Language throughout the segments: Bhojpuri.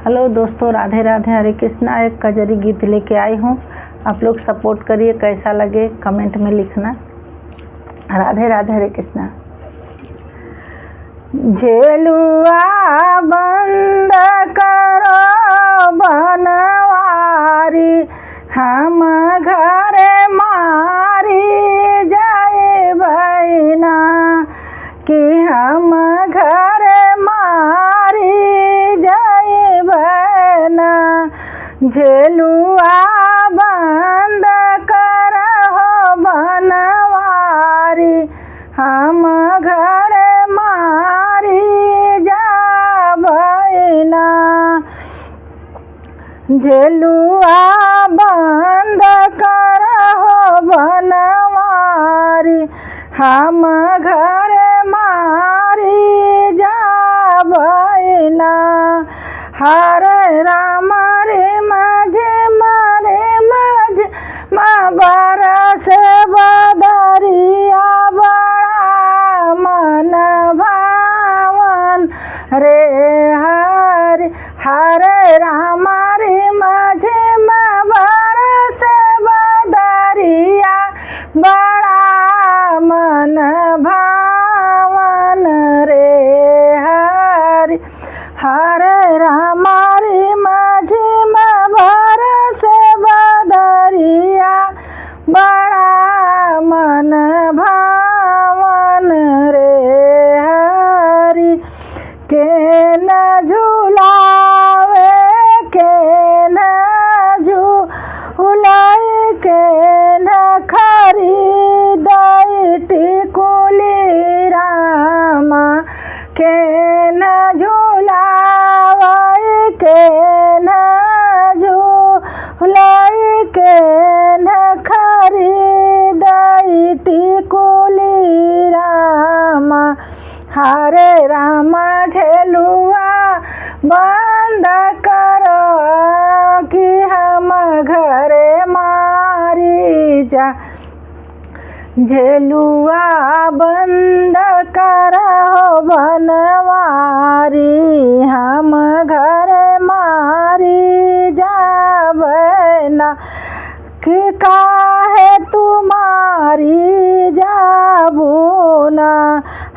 हेलो दोस्तों, राधे राधे, हरे कृष्णा। एक कजरी गीत लेके आई हूँ, आप लोग सपोर्ट करिए। कैसा लगे कमेंट में लिखना। राधे राधे, हरे कृष्णा। झेलुआ बंद करो बनवारी, हम घरे मारी जाए बहिना, कि हम घरे मारी जाए बहिना। झेलुआ बंद करहो बनवारी, हम घरे मारी जा बहिना। झेलुआ बंद करहो बनवारी, हम घरे मारी जा बहिना। हरे राम रे माझे मारे माझे बरस बदरिया, बड़ा मन भावन रे हरि। हरे राम रे माझे बरस बदरिया, बड़ा मन भावन रे हरि। हरे राम रे माझे बरस बदरिया, बड़ा मन भावन रे हरि। के न झुलावे के न झुलाए, के न खरीदाई टिकुली रामा, के न झुलावे के न झुलाए, के न खरीदाई टिकुली रामा। हरे राम झेलुआ बंद करो, कि हम घरे मारी जा। झेलुआ बंद करहो बनवारी, हम घरे मारी जाबना, कि काहे तुम्हारी जाबूना।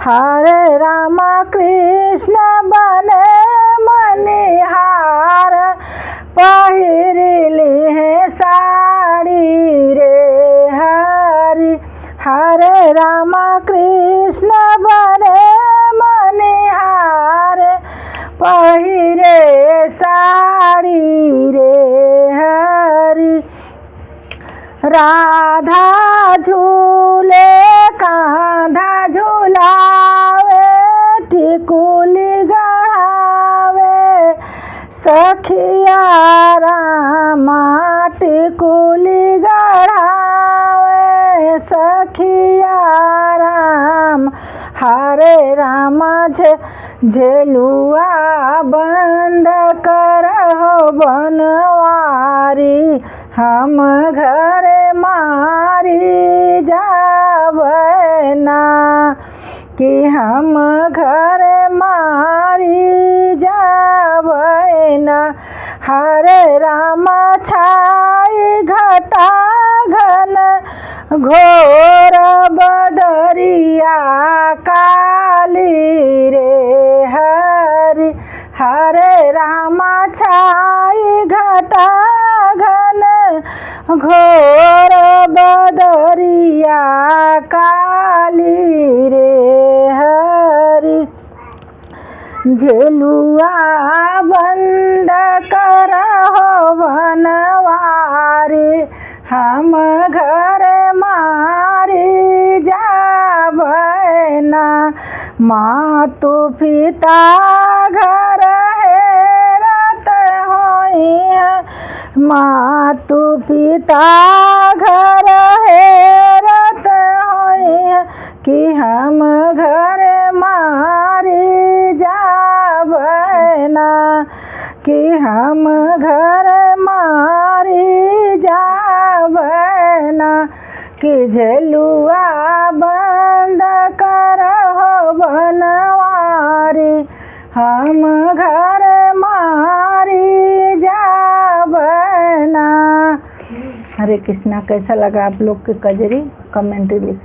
हरे राम कृष्ण बने मनिहार, पहिरली है साड़ी रे हरि। हरे राम कृष्ण बने मनिहार, पहिरे साड़ी रे हरि। राधा झूले कांधा झुलावे, टिकुली गढ़ावे, सखिया रामा टिकुली गढ़ावे, सखिया राम। हरे राम झेलुआ बंद करहो बनवारी, हम घरे मारी जाबना, कि हम घरे मारी जाबना। हरे राम छाई घटा घन घोर बदरिया, काली रे हरि। हरे राम छाई घटा घन घोर बदरिया, काली रे हरि। झेलुआ बंद करहो बनवारी, हम घरे मारी जाबना। मातु पिता घर हेरत होई, मातु पिता घर हेरत होई, कि हम घरे मारी जाबना, कि हम घरे मारी जाबना। कि झेलुआ बंद करहो बनवारी, हम घर मारी हरे कृष्णा। कैसा लगा आप लोग के कजरी कमेंट लिख।